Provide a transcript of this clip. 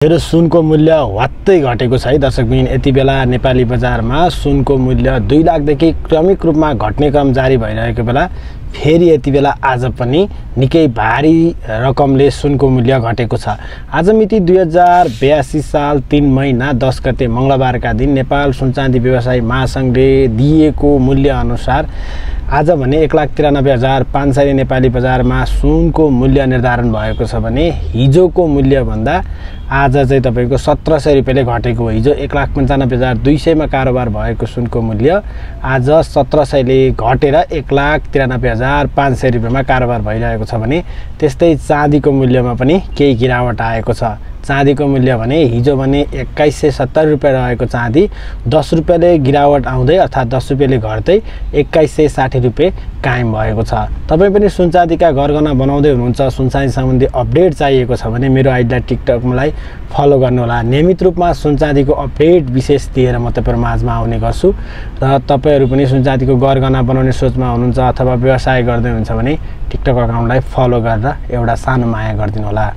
मेरो सुनको मूल्य वात्तै घटेको छ है दर्शकबिन। यति बेला नेपाली बजारमा सुनको मूल्य 2 लाखदेखि क्रमिक रूपमा घट्ने क्रम जारी भइरहेको बेला फेरि यति बेला आज पनि निकै भारी रकमले सुनको मूल्य घटेको छ। आज मिति 2082 साल 3 महिना 10 गते मंगलबारका दिन नेपाल सुनचाँदी व्यवसायी महासंघले दिएको मूल्य अनुसार आज भने 1,93,500 नेपाली बजारमा सुनको मूल्य निर्धारण भएको छ भने हिजोको मूल्य भन्दा आज चाहिँ तपाईको 1700 रुपैयाँले घटेको हो। हिजो 1,95,200 मा कारोबार भएको सुनको मूल्य आज 1700 ले घटेर 1,93,500 रुपैयाँमा कारोबार भइरहेको छ भने त्यस्तै चाँदीको मूल्यमा पनि केही गिरावट आएको छ। चाँदीको मूल्य भने हिजो भने 2170 रुपैयाँ रहेको चाँदी 10 रुपैयाँले गिरावट आउँदै अर्थात् 10 रुपैयाँले घट्दै 2160 रुपैयाँ कायम भएको छ। तपाई पनि सुनचाँदीका गरगहना बनाउँदै हुनुहुन्छ, सुनचाँदी सम्बन्धी अपडेट चाहिएको छ भने मेरो आइडीलाई टिकटकलाई फलो गर्नुहोला। नियमित रूपमा सुनचाँदीको अपडेट विशेष दिएर म तपाईहरु माझमा आउने गर्छु र तपाईहरु पनि सुनचाँदीको गरगहना बनाउने सोचमा हुनुहुन्छ अथवा व्यवसाय गर्दै हुनुहुन्छ भने टिकटक अकाउन्टलाई फलो गरेर एउटा सानो माया गर्दिनु होला।